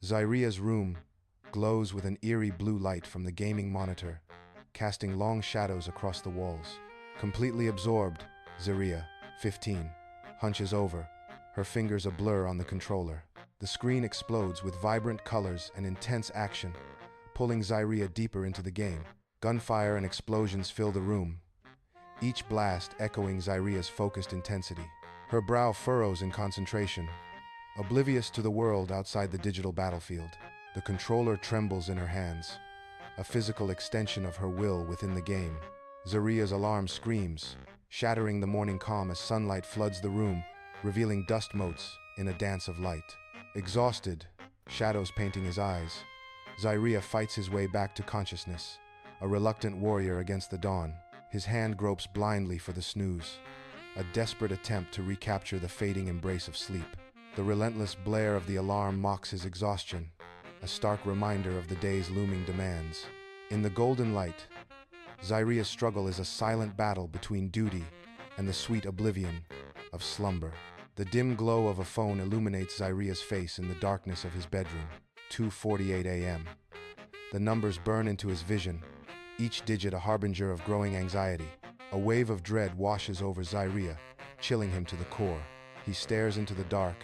Zyrea's room glows with an eerie blue light from the gaming monitor, casting long shadows across the walls. Completely absorbed, Zyrea, 15, hunches over, her fingers a blur on the controller. The screen explodes with vibrant colors and intense action, pulling Zyrea deeper into the game. Gunfire and explosions fill the room, each blast echoing Zyrea's focused intensity. Her brow furrows in concentration, oblivious to the world outside the digital battlefield. The controller trembles in her hands, a physical extension of her will within the game. Zyrea's alarm screams, shattering the morning calm as sunlight floods the room, revealing dust motes in a dance of light. Exhausted, shadows painting his eyes, Zyrea fights his way back to consciousness, a reluctant warrior against the dawn. His hand gropes blindly for the snooze, a desperate attempt to recapture the fading embrace of sleep. The relentless blare of the alarm mocks his exhaustion, a stark reminder of the day's looming demands. In the golden light, Zyrea's struggle is a silent battle between duty and the sweet oblivion of slumber. The dim glow of a phone illuminates Zyrea's face in the darkness of his bedroom. 2:48 a.m. The numbers burn into his vision, each digit a harbinger of growing anxiety. A wave of dread washes over Zyrea, chilling him to the core. He stares into the dark,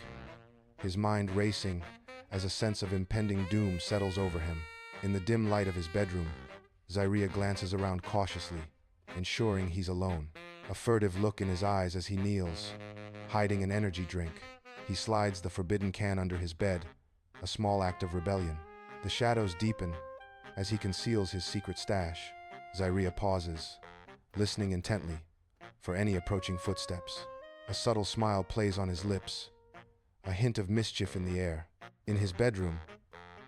his mind racing as a sense of impending doom settles over him. In the dim light of his bedroom, Zyrea glances around cautiously, ensuring he's alone. A furtive look in his eyes as he kneels, hiding an energy drink. He slides the forbidden can under his bed, a small act of rebellion. The shadows deepen as he conceals his secret stash. Zyrea pauses, listening intently for any approaching footsteps. A subtle smile plays on his lips, a hint of mischief in the air. In his bedroom,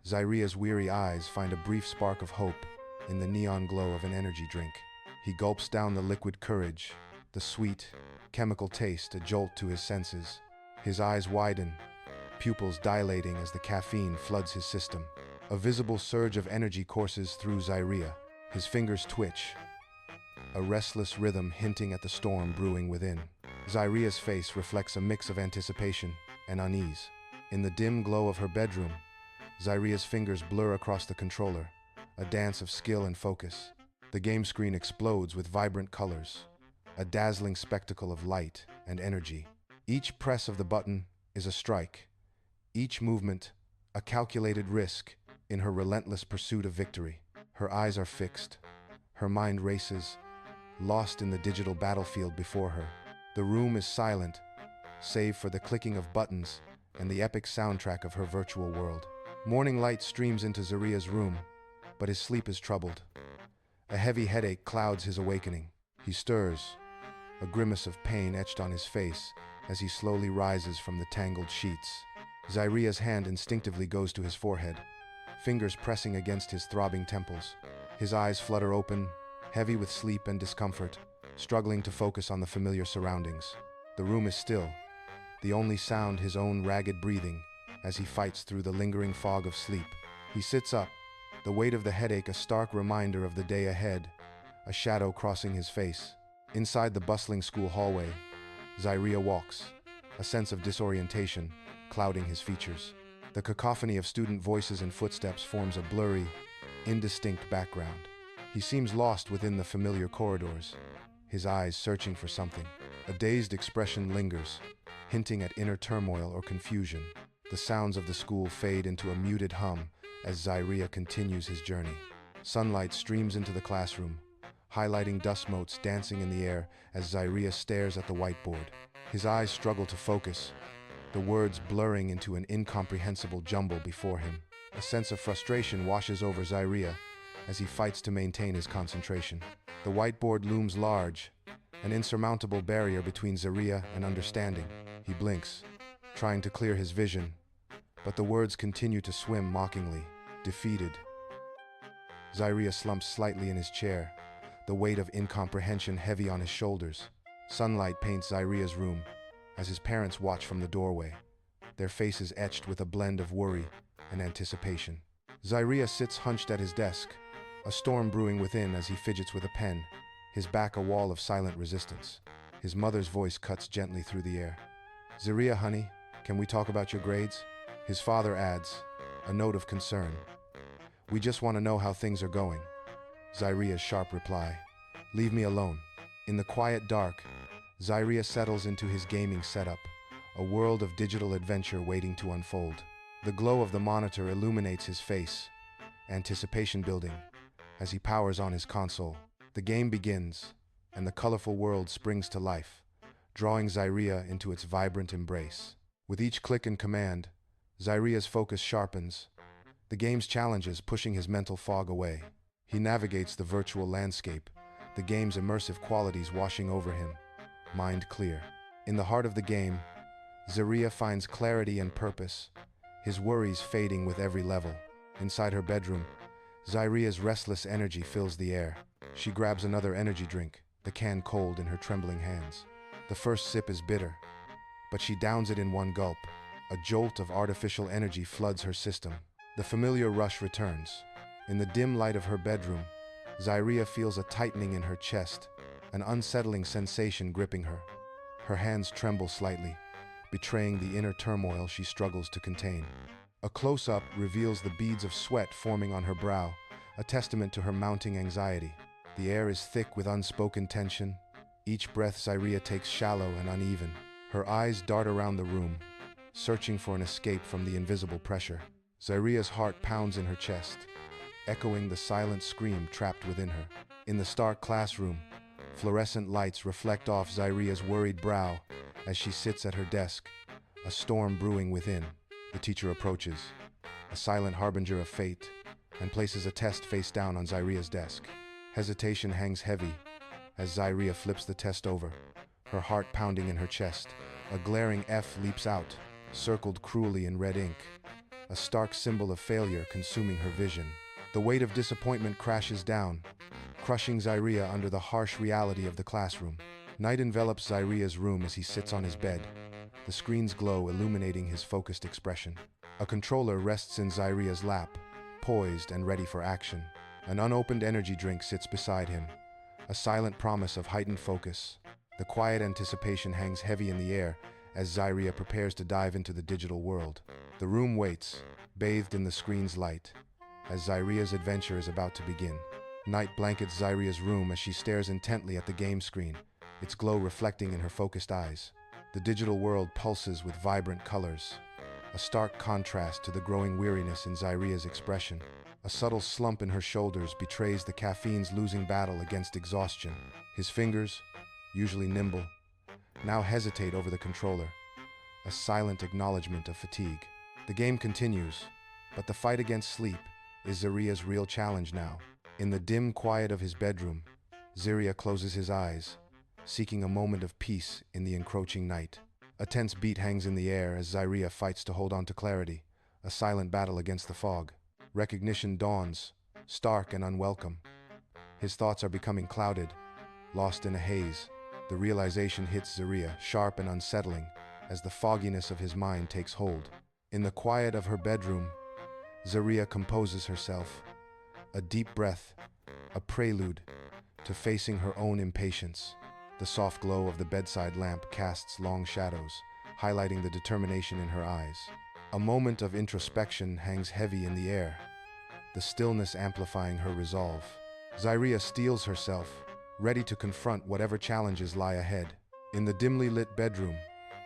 Zyrea's weary eyes find a brief spark of hope in the neon glow of an energy drink. He gulps down the liquid courage, the sweet, chemical taste a jolt to his senses. His eyes widen, pupils dilating as the caffeine floods his system. A visible surge of energy courses through Zyrea. His fingers twitch, a restless rhythm hinting at the storm brewing within. Zyrea's face reflects a mix of anticipation and unease. In the dim glow of her bedroom, Zyrea's fingers blur across the controller, a dance of skill and focus. The game screen explodes with vibrant colors, a dazzling spectacle of light and energy. Each press of the button is a strike, each movement a calculated risk in her relentless pursuit of victory. Her eyes are fixed, her mind races, lost in the digital battlefield before her. The room is silent, save for the clicking of buttons and the epic soundtrack of her virtual world. Morning light streams into Zyrea's room, but his sleep is troubled. A heavy headache clouds his awakening. He stirs, a grimace of pain etched on his face as he slowly rises from the tangled sheets. Zyrea's hand instinctively goes to his forehead, fingers pressing against his throbbing temples. His eyes flutter open, heavy with sleep and discomfort, struggling to focus on the familiar surroundings. The room is still, the only sound his own ragged breathing as he fights through the lingering fog of sleep. He sits up, the weight of the headache a stark reminder of the day ahead, a shadow crossing his face. Inside the bustling school hallway, Zyrea walks, a sense of disorientation clouding his features. The cacophony of student voices and footsteps forms a blurry, indistinct background. He seems lost within the familiar corridors, his eyes searching for something. A dazed expression lingers, hinting at inner turmoil or confusion. The sounds of the school fade into a muted hum as Zyrea continues his journey. Sunlight streams into the classroom, highlighting dust motes dancing in the air as Zyrea stares at the whiteboard. His eyes struggle to focus, the words blurring into an incomprehensible jumble before him. A sense of frustration washes over Zyrea as he fights to maintain his concentration. The whiteboard looms large, an insurmountable barrier between Zyrea and understanding. He blinks, trying to clear his vision, but the words continue to swim mockingly. Defeated. Zyrea slumps slightly in his chair, the weight of incomprehension heavy on his shoulders. Sunlight paints Zyrea's room as his parents watch from the doorway, their faces etched with a blend of worry and anticipation. Zyrea sits hunched at his desk, a storm brewing within as he fidgets with a pen, his back a wall of silent resistance. His mother's voice cuts gently through the air. "Zyrea, honey, can we talk about your grades?" His father adds, a note of concern. "We just want to know how things are going." Zyrea's sharp reply, "Leave me alone." In the quiet dark, Zyrea settles into his gaming setup, a world of digital adventure waiting to unfold. The glow of the monitor illuminates his face, anticipation building, as he powers on his console. The game begins, and the colorful world springs to life, drawing Zyrea into its vibrant embrace. With each click and command, Zyrea's focus sharpens, the game's challenges pushing his mental fog away. He navigates the virtual landscape, the game's immersive qualities washing over him, mind clear. In the heart of the game, Zyrea finds clarity and purpose, his worries fading with every level. Inside her bedroom, Zyrea's restless energy fills the air. She grabs another energy drink, the can cold in her trembling hands. The first sip is bitter, but she downs it in one gulp. A jolt of artificial energy floods her system. The familiar rush returns. In the dim light of her bedroom, Zyrea feels a tightening in her chest, an unsettling sensation gripping her. Her hands tremble slightly, betraying the inner turmoil she struggles to contain. A close-up reveals the beads of sweat forming on her brow, a testament to her mounting anxiety. The air is thick with unspoken tension. Each breath Zyrea takes shallow and uneven. Her eyes dart around the room, searching for an escape from the invisible pressure. Zyrea's heart pounds in her chest, echoing the silent scream trapped within her. In the stark classroom, fluorescent lights reflect off Zyrea's worried brow as she sits at her desk, a storm brewing within. The teacher approaches, a silent harbinger of fate, and places a test face down on Zyrea's desk. Hesitation hangs heavy as Zyrea flips the test over, her heart pounding in her chest. A glaring F leaps out, circled cruelly in red ink, a stark symbol of failure consuming her vision. The weight of disappointment crashes down, crushing Zyrea under the harsh reality of the classroom. Night envelops Zyrea's room as he sits on his bed, the screen's glow illuminating his focused expression. A controller rests in Zyrea's lap, poised and ready for action. An unopened energy drink sits beside him, a silent promise of heightened focus. The quiet anticipation hangs heavy in the air as Zyrea prepares to dive into the digital world. The room waits, bathed in the screen's light, as Zyrea's adventure is about to begin. Night blankets Zyrea's room as she stares intently at the game screen, its glow reflecting in her focused eyes. The digital world pulses with vibrant colors, a stark contrast to the growing weariness in Zyrea's expression. A subtle slump in her shoulders betrays the caffeine's losing battle against exhaustion. His fingers, usually nimble, now hesitate over the controller, a silent acknowledgement of fatigue. The game continues, but the fight against sleep is Zyrea's real challenge now. In the dim quiet of his bedroom, Zyrea closes his eyes, seeking a moment of peace in the encroaching night. A tense beat hangs in the air as Zyrea fights to hold on to clarity, a silent battle against the fog. Recognition dawns, stark and unwelcome. His thoughts are becoming clouded, lost in a haze. The realization hits Zyrea, sharp and unsettling, as the fogginess of his mind takes hold. In the quiet of her bedroom, Zyrea composes herself, a deep breath, a prelude to facing her own impatience. The soft glow of the bedside lamp casts long shadows, highlighting the determination in her eyes. A moment of introspection hangs heavy in the air, the stillness amplifying her resolve. Zyrea steels herself, ready to confront whatever challenges lie ahead. In the dimly lit bedroom,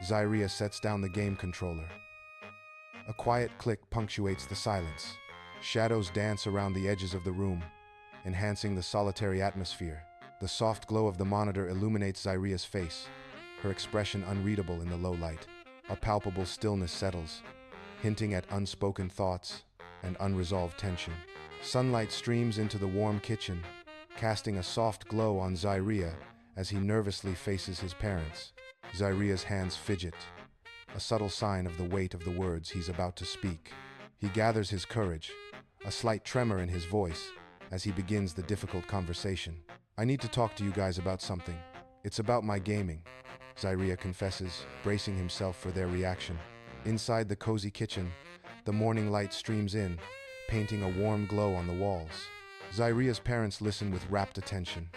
Zyrea sets down the game controller. A quiet click punctuates the silence. Shadows dance around the edges of the room, enhancing the solitary atmosphere. The soft glow of the monitor illuminates Zyrea's face, her expression unreadable in the low light. A palpable stillness settles, hinting at unspoken thoughts and unresolved tension. Sunlight streams into the warm kitchen, casting a soft glow on Zyrea as he nervously faces his parents. Zyrea's hands fidget, a subtle sign of the weight of the words he's about to speak. He gathers his courage, a slight tremor in his voice, as he begins the difficult conversation. "I need to talk to you guys about something. It's about my gaming," Zyrea confesses, bracing himself for their reaction. Inside the cozy kitchen, the morning light streams in, painting a warm glow on the walls. Zyrea's parents listen with rapt attention,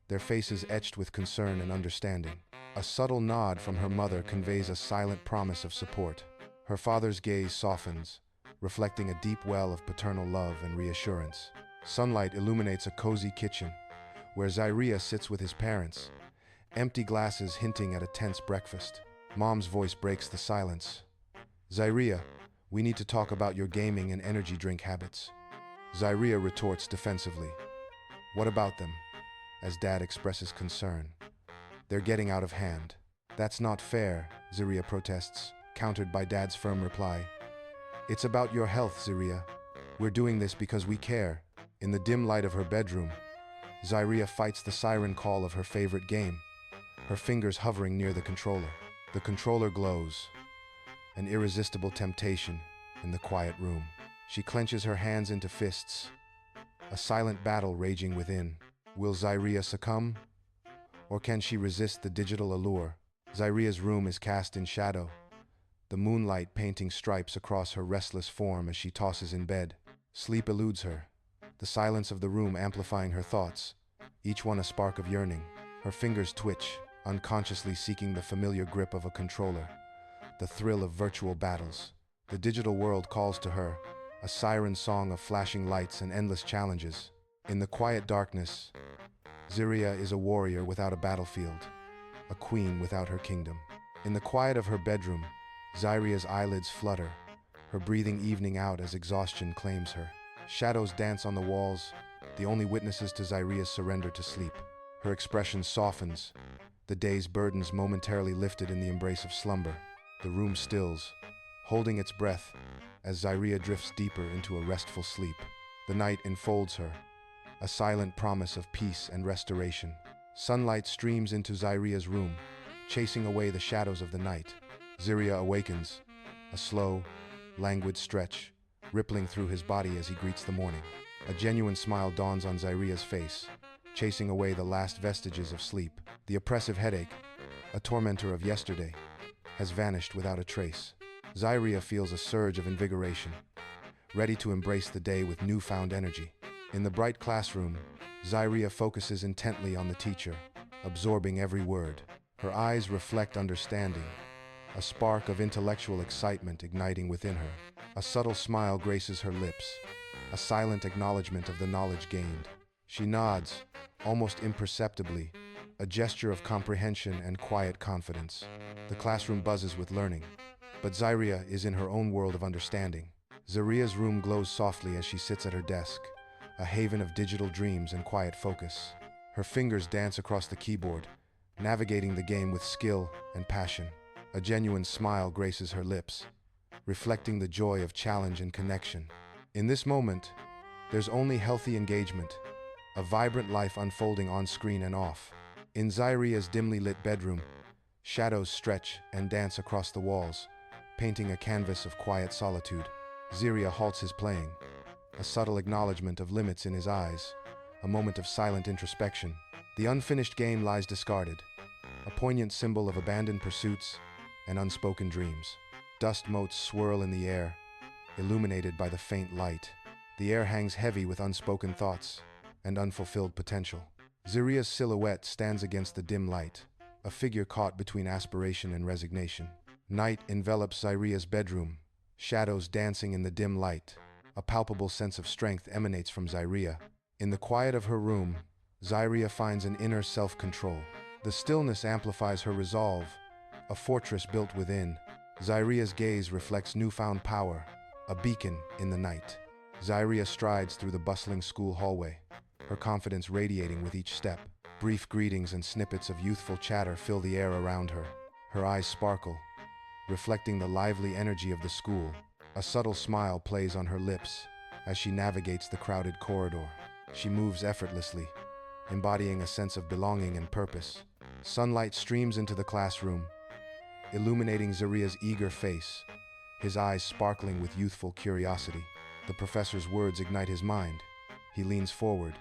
their faces etched with concern and understanding. A subtle nod from her mother conveys a silent promise of support. Her father's gaze softens, reflecting a deep well of paternal love and reassurance. Sunlight illuminates a cozy kitchen, where Zyrea sits with his parents, empty glasses hinting at a tense breakfast. Mom's voice breaks the silence. "Zyrea, we need to talk about your gaming and energy drink habits." Zyrea retorts defensively. "What about them?" as Dad expresses concern. "They're getting out of hand." "That's not fair," Zyrea protests, countered by Dad's firm reply. "It's about your health, Zyrea. We're doing this because we care." In the dim light of her bedroom, Zyrea fights the siren call of her favorite game, her fingers hovering near the controller. The controller glows, an irresistible temptation in the quiet room. She clenches her hands into fists, a silent battle raging within. Will Zyrea succumb? Or can she resist the digital allure? Zyrea's room is cast in shadow, the moonlight painting stripes across her restless form as she tosses in bed. Sleep eludes her, the silence of the room amplifying her thoughts, each one a spark of yearning. Her fingers twitch, unconsciously seeking the familiar grip of a controller, the thrill of virtual battles. The digital world calls to her, a siren song of flashing lights and endless challenges. In the quiet darkness, Zyrea is a warrior without a battlefield, a queen without her kingdom. In the quiet of her bedroom, Zyrea's eyelids flutter, her breathing evening out as exhaustion claims her. Shadows dance on the walls, the only witnesses to Zyrea's surrender to sleep. Her expression softens, the day's burdens momentarily lifted in the embrace of slumber. The room stills, holding its breath as Zyrea drifts deeper into a restful sleep. The night enfolds her, a silent promise of peace and restoration. Sunlight streams into Zyrea's room, chasing away the shadows of the night. Zyrea awakens, a slow, languid stretch, rippling through his body as he greets the morning. A genuine smile dawns on Zyrea's face, chasing away the last vestiges of sleep. The oppressive headache, a tormentor of yesterday, has vanished without a trace. Zyrea feels a surge of invigoration, ready to embrace the day with newfound energy. In the bright classroom, Zyrea focuses intently on the teacher, absorbing every word. Her eyes reflect understanding, a spark of intellectual excitement igniting within her. A subtle smile graces her lips, a silent acknowledgement of the knowledge gained. She nods, almost imperceptibly, a gesture of comprehension and quiet confidence. The classroom buzzes with learning, but Zyrea is in her own world of understanding. Zyrea's room glows softly as she sits at her desk, a haven of digital dreams and quiet focus. Her fingers dance across the keyboard, navigating the game with skill and passion. A genuine smile graces her lips, reflecting the joy of challenge and connection. In this moment, there's only healthy engagement, a vibrant life unfolding on screen and off. In Zyrea's dimly lit bedroom, shadows stretch and dance across the walls, painting a canvas of quiet solitude. Zyrea halts his playing, a subtle acknowledgement of limits in his eyes, a moment of silent introspection. The unfinished game lies discarded, a poignant symbol of abandoned pursuits and unspoken dreams. Dust motes swirl in the air, illuminated by the faint light. The air hangs heavy with unspoken thoughts and unfulfilled potential. Zyrea's silhouette stands against the dim light, a figure caught between aspiration and resignation. Night envelops Zyrea's bedroom, shadows dancing in the dim light. A palpable sense of strength emanates from Zyrea. In the quiet of her room, Zyrea finds an inner self-control. The stillness amplifies her resolve, a fortress built within. Zyrea's gaze reflects newfound power, a beacon in the night. Zyrea strides through the bustling school hallway, her confidence radiating with each step. Brief greetings and snippets of youthful chatter fill the air around her. Her eyes sparkle, reflecting the lively energy of the school. A subtle smile plays on her lips as she navigates the crowded corridor. She moves effortlessly, embodying a sense of belonging and purpose. Sunlight streams into the classroom, illuminating Zyrea's eager face, his eyes sparkling with youthful curiosity. The professor's words ignite his mind. He leans forward,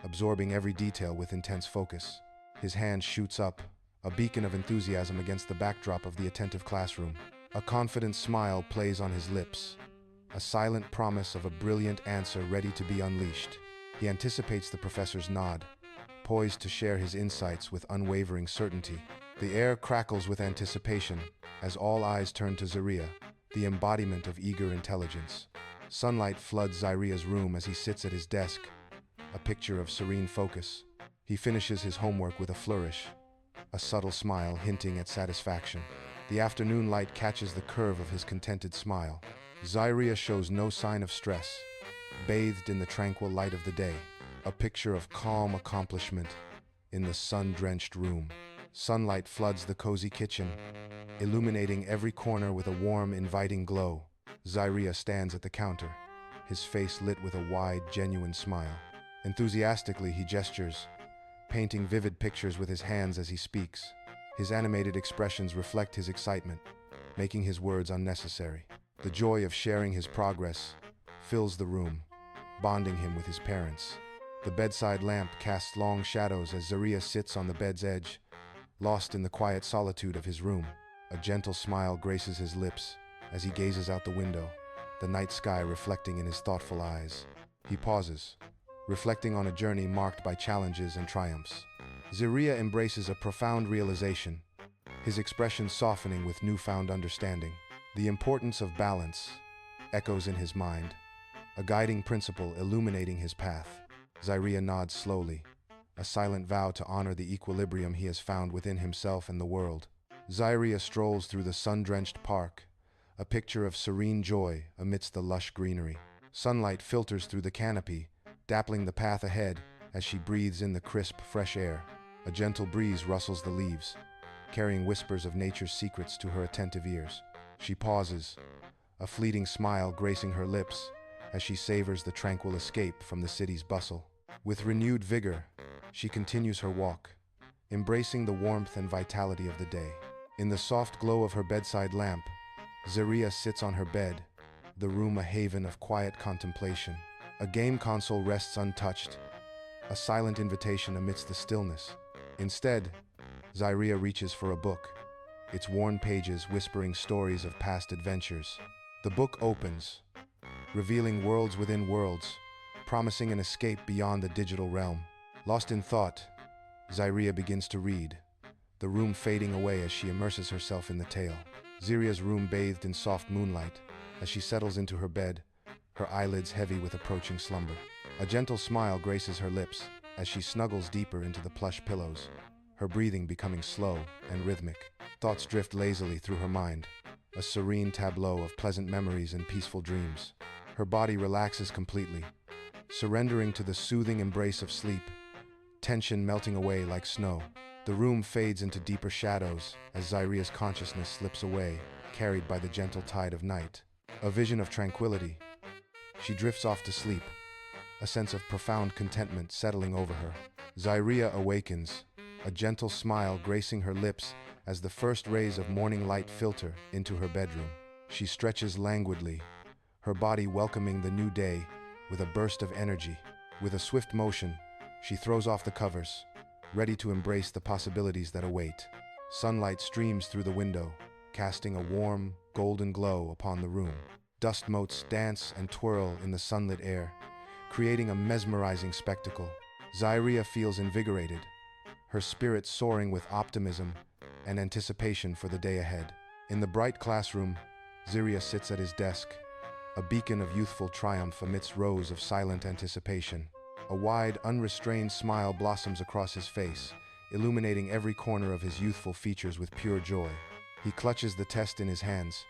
absorbing every detail with intense focus. His hand shoots up, a beacon of enthusiasm against the backdrop of the attentive classroom. A confident smile plays on his lips, a silent promise of a brilliant answer ready to be unleashed. He anticipates the professor's nod, poised to share his insights with unwavering certainty. The air crackles with anticipation as all eyes turn to Zyrea, the embodiment of eager intelligence. Sunlight floods Zyrea's room as he sits at his desk, a picture of serene focus. He finishes his homework with a flourish, a subtle smile hinting at satisfaction. The afternoon light catches the curve of his contented smile. Zyrea shows no sign of stress, bathed in the tranquil light of the day, a picture of calm accomplishment in the sun-drenched room. Sunlight floods the cozy kitchen, illuminating every corner with a warm, inviting glow. Zyrea stands at the counter, his face lit with a wide, genuine smile. Enthusiastically, he gestures, painting vivid pictures with his hands as he speaks. His animated expressions reflect his excitement, making his words unnecessary. The joy of sharing his progress fills the room, bonding him with his parents. The bedside lamp casts long shadows as Zyrea sits on the bed's edge, lost in the quiet solitude of his room. A gentle smile graces his lips as he gazes out the window, the night sky reflecting in his thoughtful eyes. He pauses, reflecting on a journey marked by challenges and triumphs. Zyrea embraces a profound realization, his expression softening with newfound understanding. The importance of balance echoes in his mind, a guiding principle illuminating his path. Zyrea nods slowly, a silent vow to honor the equilibrium he has found within himself and the world. Zyrea strolls through the sun-drenched park, a picture of serene joy amidst the lush greenery. Sunlight filters through the canopy, dappling the path ahead as she breathes in the crisp, fresh air. A gentle breeze rustles the leaves, carrying whispers of nature's secrets to her attentive ears. She pauses, a fleeting smile gracing her lips as she savors the tranquil escape from the city's bustle. With renewed vigor, she continues her walk, embracing the warmth and vitality of the day. In the soft glow of her bedside lamp, Zyrea sits on her bed, the room a haven of quiet contemplation. A game console rests untouched, a silent invitation amidst the stillness. Instead, Zyrea reaches for a book, its worn pages whispering stories of past adventures. The book opens, revealing worlds within worlds, promising an escape beyond the digital realm. Lost in thought, Zyrea begins to read, the room fading away as she immerses herself in the tale. Zyrea's room bathed in soft moonlight. As she settles into her bed, her eyelids heavy with approaching slumber. A gentle smile graces her lips as she snuggles deeper into the plush pillows, her breathing becoming slow and rhythmic. Thoughts drift lazily through her mind, a serene tableau of pleasant memories and peaceful dreams. Her body relaxes completely, surrendering to the soothing embrace of sleep, tension melting away like snow. The room fades into deeper shadows as Zyrea's consciousness slips away, carried by the gentle tide of night. A vision of tranquility. She drifts off to sleep, a sense of profound contentment settling over her. Zyrea awakens, a gentle smile gracing her lips as the first rays of morning light filter into her bedroom. She stretches languidly, her body welcoming the new day with a burst of energy. With a swift motion, she throws off the covers, ready to embrace the possibilities that await. Sunlight streams through the window, casting a warm, golden glow upon the room. Dust motes dance and twirl in the sunlit air, creating a mesmerizing spectacle. Zyrea feels invigorated, her spirit soaring with optimism and anticipation for the day ahead. In the bright classroom, Zyrea sits at his desk, a beacon of youthful triumph amidst rows of silent anticipation. A wide, unrestrained smile blossoms across his face, illuminating every corner of his youthful features with pure joy. He clutches the test in his hands,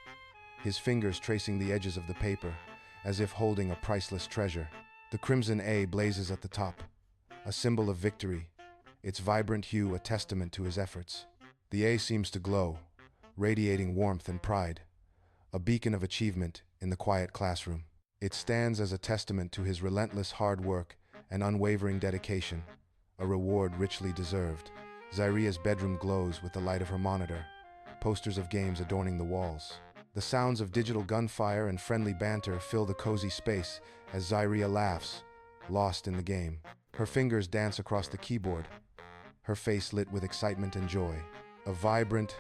his fingers tracing the edges of the paper, as if holding a priceless treasure. The crimson A blazes at the top, a symbol of victory, its vibrant hue a testament to his efforts. The A seems to glow, radiating warmth and pride, a beacon of achievement in the quiet classroom. It stands as a testament to his relentless hard work and unwavering dedication, a reward richly deserved. Zyrea's bedroom glows with the light of her monitor, posters of games adorning the walls. The sounds of digital gunfire and friendly banter fill the cozy space as Zyrea laughs, lost in the game. Her fingers dance across the keyboard, her face lit with excitement and joy. A vibrant,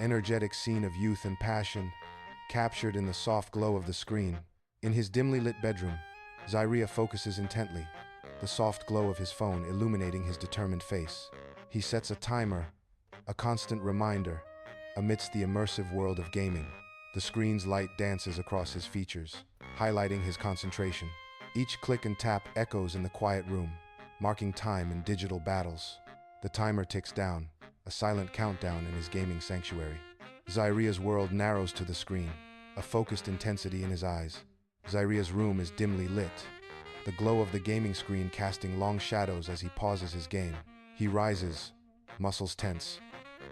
energetic scene of youth and passion, captured in the soft glow of the screen. In his dimly lit bedroom, Zyrea focuses intently, the soft glow of his phone illuminating his determined face. He sets a timer, a constant reminder, amidst the immersive world of gaming. The screen's light dances across his features, highlighting his concentration. Each click and tap echoes in the quiet room, marking time in digital battles. The timer ticks down, a silent countdown in his gaming sanctuary. Zyrea's world narrows to the screen, a focused intensity in his eyes. Zyrea's room is dimly lit, the glow of the gaming screen casting long shadows as he pauses his game. He rises, muscles tense,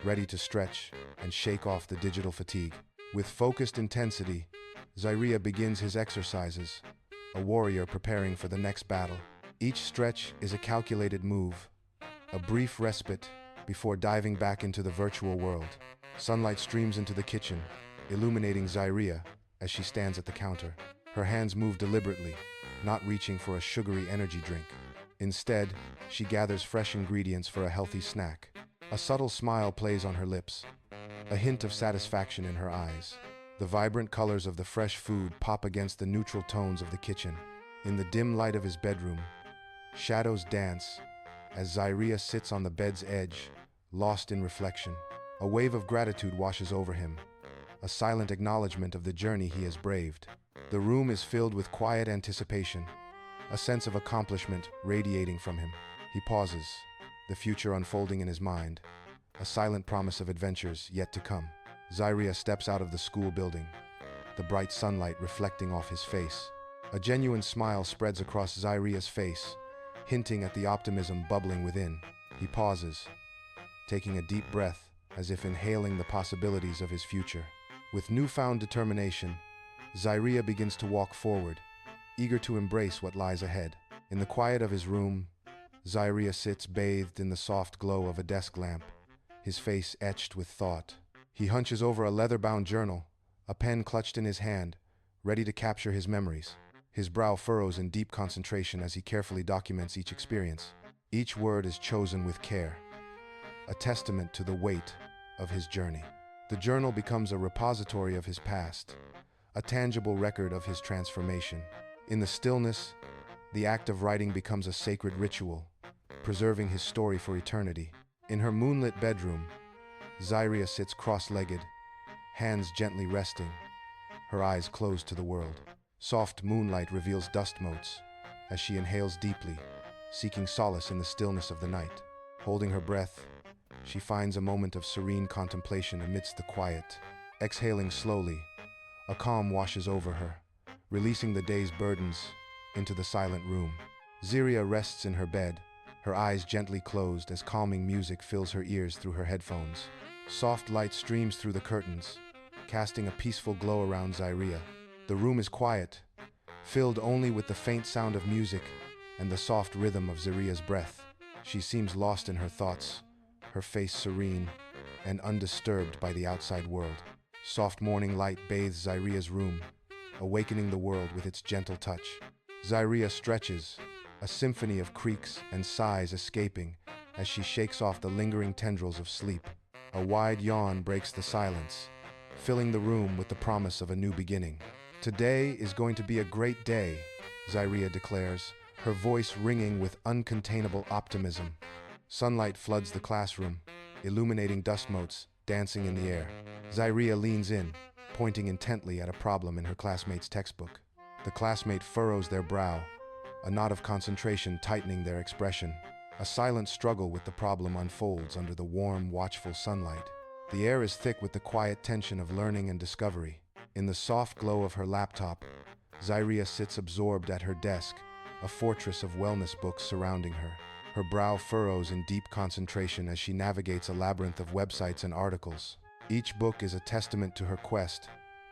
ready to stretch and shake off the digital fatigue. With focused intensity, Zyrea begins his exercises, a warrior preparing for the next battle. Each stretch is a calculated move, a brief respite before diving back into the virtual world. Sunlight streams into the kitchen, illuminating Zyrea as she stands at the counter. Her hands move deliberately, not reaching for a sugary energy drink. Instead, she gathers fresh ingredients for a healthy snack. A subtle smile plays on her lips, a hint of satisfaction in her eyes. The vibrant colors of the fresh food pop against the neutral tones of the kitchen. In the dim light of his bedroom, shadows dance as Zyrea sits on the bed's edge, lost in reflection. A wave of gratitude washes over him, a silent acknowledgement of the journey he has braved. The room is filled with quiet anticipation, a sense of accomplishment radiating from him. He pauses, the future unfolding in his mind, a silent promise of adventures yet to come. Zyrea steps out of the school building, the bright sunlight reflecting off his face. A genuine smile spreads across Zyrea's face, hinting at the optimism bubbling within. He pauses, taking a deep breath as if inhaling the possibilities of his future. With newfound determination, Zyrea begins to walk forward, eager to embrace what lies ahead. In the quiet of his room, Zyrea sits bathed in the soft glow of a desk lamp, his face etched with thought. He hunches over a leather-bound journal, a pen clutched in his hand, ready to capture his memories. His brow furrows in deep concentration as he carefully documents each experience. Each word is chosen with care, a testament to the weight of his journey. The journal becomes a repository of his past, a tangible record of his transformation. In the stillness, the act of writing becomes a sacred ritual, preserving his story for eternity. In her moonlit bedroom, Zyrea sits cross-legged, hands gently resting, her eyes closed to the world. Soft moonlight reveals dust motes as she inhales deeply, seeking solace in the stillness of the night. Holding her breath, she finds a moment of serene contemplation amidst the quiet. Exhaling slowly, a calm washes over her, releasing the day's burdens into the silent room. Zyrea rests in her bed, her eyes gently closed as calming music fills her ears through her headphones. Soft light streams through the curtains, casting a peaceful glow around Zyrea. The room is quiet, filled only with the faint sound of music and the soft rhythm of Zyrea's breath. She seems lost in her thoughts, her face serene and undisturbed by the outside world. Soft morning light bathes Zyrea's room, awakening the world with its gentle touch. Zyrea stretches, a symphony of creaks and sighs escaping as she shakes off the lingering tendrils of sleep. A wide yawn breaks the silence, filling the room with the promise of a new beginning. "Today is going to be a great day," Zyrea declares, her voice ringing with uncontainable optimism. Sunlight floods the classroom, illuminating dust motes dancing in the air. Zyrea leans in, pointing intently at a problem in her classmate's textbook. The classmate furrows their brow, a knot of concentration tightening their expression. A silent struggle with the problem unfolds under the warm, watchful sunlight. The air is thick with the quiet tension of learning and discovery. In the soft glow of her laptop, Zyrea sits absorbed at her desk, a fortress of wellness books surrounding her. Her brow furrows in deep concentration as she navigates a labyrinth of websites and articles. Each book is a testament to her quest,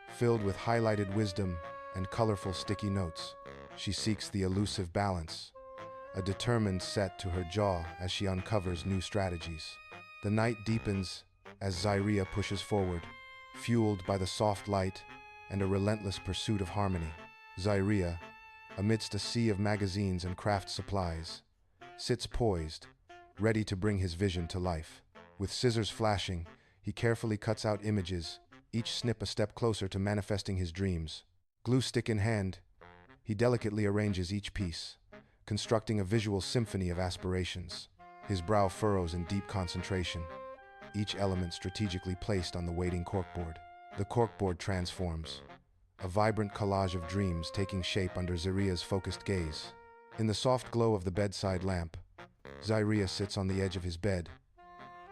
filled with highlighted wisdom and colorful sticky notes. She seeks the elusive balance, a determined set to her jaw as she uncovers new strategies. The night deepens as Zyrea pushes forward, fueled by the soft light and a relentless pursuit of harmony. Zyrea, amidst a sea of magazines and craft supplies, sits poised, ready to bring his vision to life. With scissors flashing, he carefully cuts out images, each snip a step closer to manifesting his dreams. Glue stick in hand, he delicately arranges each piece, constructing a visual symphony of aspirations. His brow furrows in deep concentration, each element strategically placed on the waiting corkboard. The corkboard transforms, a vibrant collage of dreams taking shape under Zyrea's focused gaze. In the soft glow of the bedside lamp, Zyrea sits on the edge of his bed,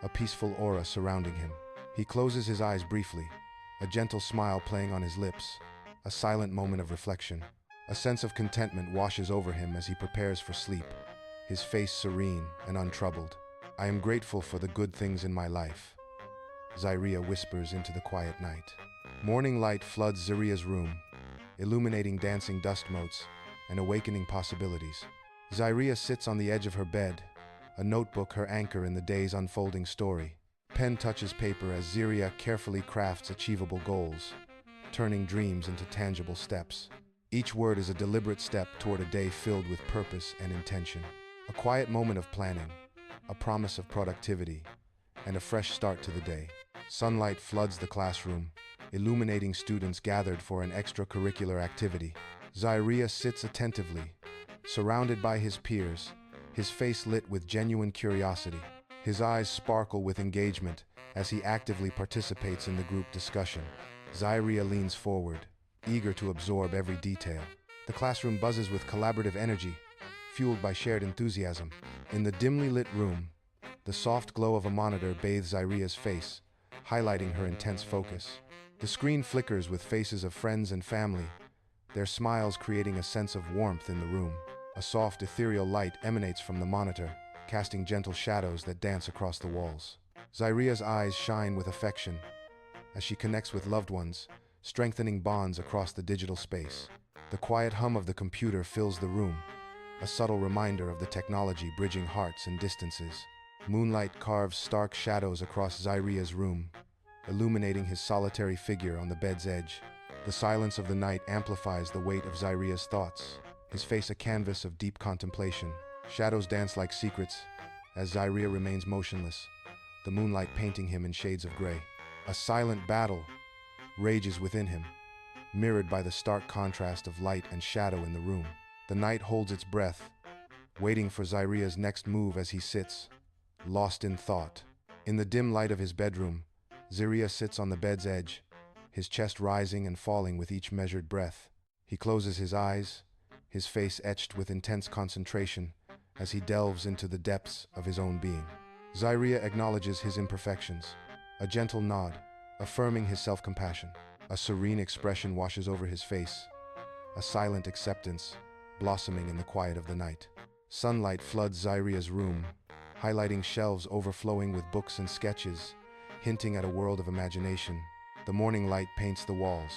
a peaceful aura surrounding him. He closes his eyes briefly, a gentle smile playing on his lips, a silent moment of reflection. A sense of contentment washes over him as he prepares for sleep, his face serene and untroubled. "I am grateful for the good things in my life," Zyrea whispers into the quiet night. Morning light floods Zyrea's room, illuminating dancing dust motes and awakening possibilities. Zyrea sits on the edge of her bed, a notebook her anchor in the day's unfolding story. Pen touches paper as Zyrea carefully crafts achievable goals, turning dreams into tangible steps. Each word is a deliberate step toward a day filled with purpose and intention. A quiet moment of planning, a promise of productivity, and a fresh start to the day. Sunlight floods the classroom, illuminating students gathered for an extracurricular activity. Zyrea sits attentively, surrounded by his peers, his face lit with genuine curiosity. His eyes sparkle with engagement as he actively participates in the group discussion. Zyrea leans forward, eager to absorb every detail. The classroom buzzes with collaborative energy, fueled by shared enthusiasm. In the dimly lit room, the soft glow of a monitor bathes Zyrea's face, highlighting her intense focus. The screen flickers with faces of friends and family, their smiles creating a sense of warmth in the room. A soft, ethereal light emanates from the monitor, casting gentle shadows that dance across the walls. Zyrea's eyes shine with affection as she connects with loved ones, strengthening bonds across the digital space. The quiet hum of the computer fills the room, a subtle reminder of the technology bridging hearts and distances. Moonlight carves stark shadows across Zyrea's room, illuminating his solitary figure on the bed's edge. The silence of the night amplifies the weight of Zyrea's thoughts, his face a canvas of deep contemplation. Shadows dance like secrets as Zyrea remains motionless, the moonlight painting him in shades of gray. A silent battle rages within him, mirrored by the stark contrast of light and shadow in the room. The night holds its breath, waiting for Zyrea's next move as he sits, lost in thought. In the dim light of his bedroom, Zyrea sits on the bed's edge, his chest rising and falling with each measured breath. He closes his eyes, his face etched with intense concentration as he delves into the depths of his own being. Zyrea acknowledges his imperfections, a gentle nod, affirming his self-compassion. A serene expression washes over his face, a silent acceptance blossoming in the quiet of the night. Sunlight floods Zyrea's room, highlighting shelves overflowing with books and sketches, hinting at a world of imagination. The morning light paints the walls,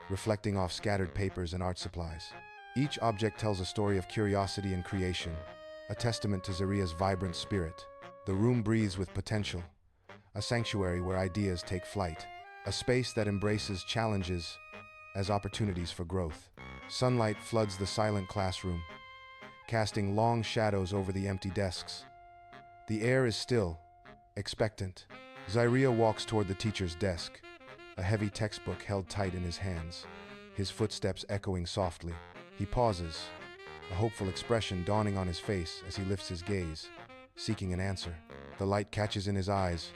reflecting off scattered papers and art supplies. Each object tells a story of curiosity and creation, a testament to Zyrea's vibrant spirit. The room breathes with potential, a sanctuary where ideas take flight, a space that embraces challenges as opportunities for growth. Sunlight floods the silent classroom, casting long shadows over the empty desks. The air is still, expectant. Zyrea walks toward the teacher's desk, a heavy textbook held tight in his hands, his footsteps echoing softly. He pauses, a hopeful expression dawning on his face as he lifts his gaze, seeking an answer. The light catches in his eyes,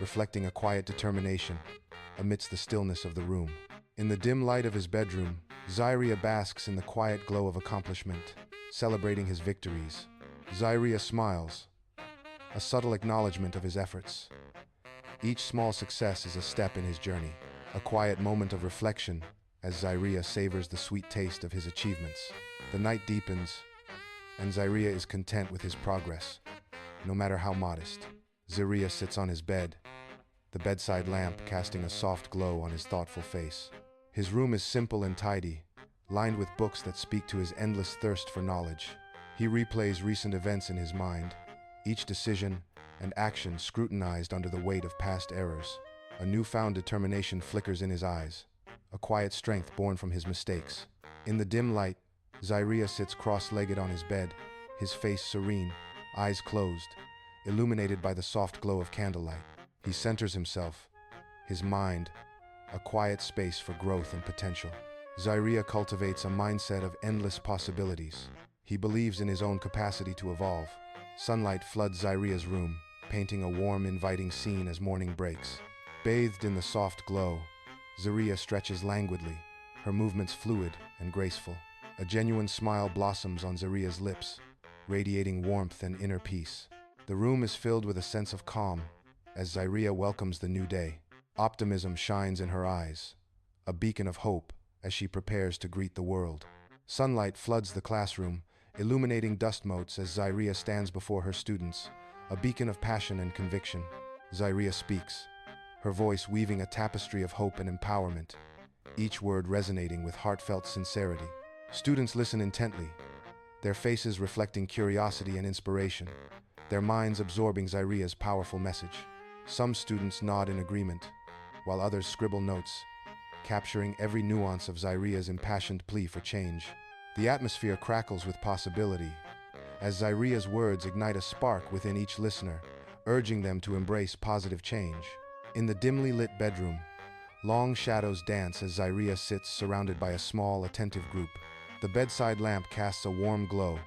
reflecting a quiet determination amidst the stillness of the room. In the dim light of his bedroom, Zyrea basks in the quiet glow of accomplishment, celebrating his victories. Zyrea smiles, a subtle acknowledgement of his efforts. Each small success is a step in his journey, a quiet moment of reflection as Zyrea savors the sweet taste of his achievements. The night deepens, and Zyrea is content with his progress, no matter how modest. Zyrea sits on his bed, the bedside lamp casting a soft glow on his thoughtful face. His room is simple and tidy, lined with books that speak to his endless thirst for knowledge. He replays recent events in his mind, each decision and action scrutinized under the weight of past errors. A newfound determination flickers in his eyes, a quiet strength born from his mistakes. In the dim light, Zyrea sits cross-legged on his bed, his face serene, eyes closed, illuminated by the soft glow of candlelight. He centers himself, his mind, a quiet space for growth and potential. Zyrea cultivates a mindset of endless possibilities. He believes in his own capacity to evolve. Sunlight floods Zyrea's room, painting a warm, inviting scene as morning breaks. Bathed in the soft glow, Zyrea stretches languidly, her movements fluid and graceful. A genuine smile blossoms on Zyrea's lips, radiating warmth and inner peace. The room is filled with a sense of calm as Zyrea welcomes the new day. Optimism shines in her eyes, a beacon of hope as she prepares to greet the world. Sunlight floods the classroom, illuminating dust motes as Zyrea stands before her students, a beacon of passion and conviction. Zyrea speaks, her voice weaving a tapestry of hope and empowerment, each word resonating with heartfelt sincerity. Students listen intently, their faces reflecting curiosity and inspiration, their minds absorbing Zyrea's powerful message. Some students nod in agreement, while others scribble notes, capturing every nuance of Zyrea's impassioned plea for change. The atmosphere crackles with possibility, as Zyrea's words ignite a spark within each listener, urging them to embrace positive change. In the dimly lit bedroom, long shadows dance as Zyrea sits surrounded by a small, attentive group. The bedside lamp casts a warm glow,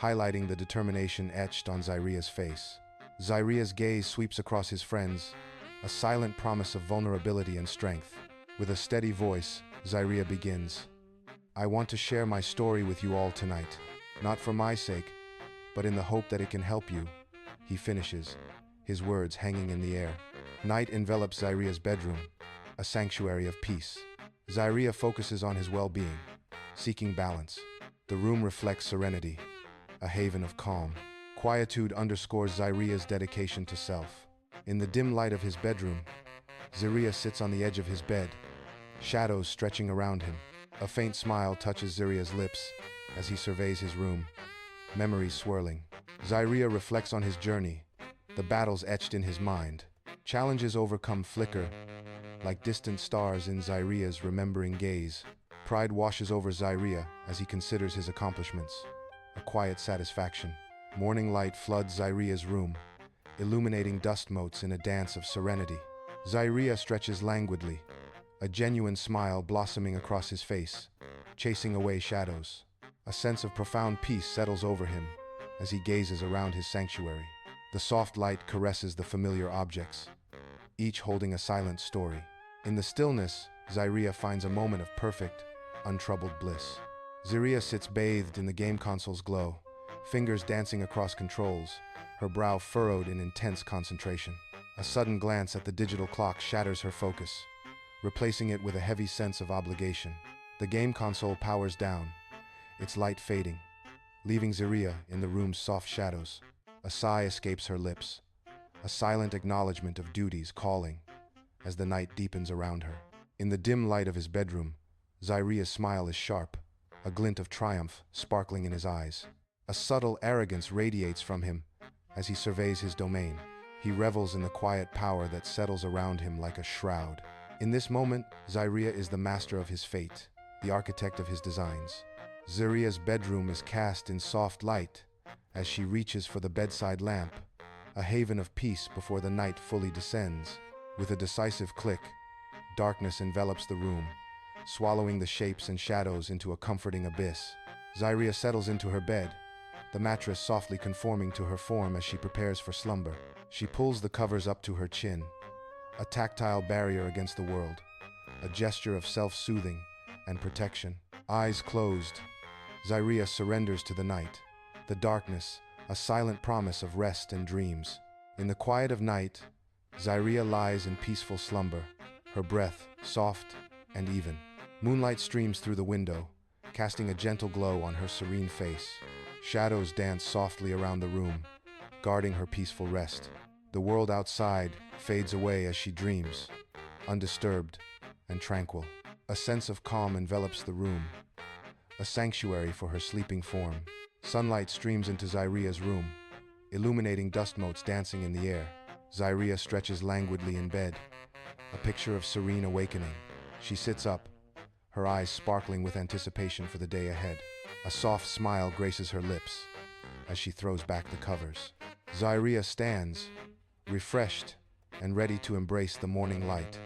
highlighting the determination etched on Zyrea's face. Zyrea's gaze sweeps across his friends, a silent promise of vulnerability and strength. With a steady voice, Zyrea begins, "I want to share my story with you all tonight, not for my sake, but in the hope that it can help you," he finishes, his words hanging in the air. Night envelops Zyrea's bedroom, a sanctuary of peace. Zyrea focuses on his well-being, seeking balance. The room reflects serenity, a haven of calm. Quietude underscores Zyrea's dedication to self. In the dim light of his bedroom, Zyrea sits on the edge of his bed, shadows stretching around him. A faint smile touches Zyrea's lips as he surveys his room, memories swirling. Zyrea reflects on his journey, the battles etched in his mind. Challenges overcome flicker, like distant stars in Zyrea's remembering gaze. Pride washes over Zyrea as he considers his accomplishments, a quiet satisfaction. Morning light floods Zyrea's room, illuminating dust motes in a dance of serenity. Zyrea stretches languidly, a genuine smile blossoming across his face, chasing away shadows. A sense of profound peace settles over him as he gazes around his sanctuary. The soft light caresses the familiar objects, each holding a silent story. In the stillness, Zyrea finds a moment of perfect, untroubled bliss. Zyrea sits bathed in the game console's glow, fingers dancing across controls, her brow furrowed in intense concentration. A sudden glance at the digital clock shatters her focus, replacing it with a heavy sense of obligation. The game console powers down, its light fading, leaving Zyrea in the room's soft shadows. A sigh escapes her lips, a silent acknowledgement of duties calling as the night deepens around her. In the dim light of his bedroom, Zyrea's smile is sharp, a glint of triumph sparkling in his eyes. A subtle arrogance radiates from him as he surveys his domain. He revels in the quiet power that settles around him like a shroud. In this moment, Zyrea is the master of his fate, the architect of his designs. Zyrea's bedroom is cast in soft light as she reaches for the bedside lamp, a haven of peace before the night fully descends. With a decisive click, darkness envelops the room, swallowing the shapes and shadows into a comforting abyss. Zyrea settles into her bed, the mattress softly conforming to her form as she prepares for slumber. She pulls the covers up to her chin, a tactile barrier against the world, a gesture of self-soothing and protection. Eyes closed, Zyrea surrenders to the night, the darkness, a silent promise of rest and dreams. In the quiet of night, Zyrea lies in peaceful slumber, her breath soft and even. Moonlight streams through the window, casting a gentle glow on her serene face. Shadows dance softly around the room, guarding her peaceful rest. The world outside fades away as she dreams, undisturbed and tranquil. A sense of calm envelops the room, a sanctuary for her sleeping form. Sunlight streams into Zyrea's room, illuminating dust motes dancing in the air. Zyrea stretches languidly in bed, a picture of serene awakening. She sits up, her eyes sparkling with anticipation for the day ahead. A soft smile graces her lips as she throws back the covers. Zyrea stands, refreshed and ready to embrace the morning light.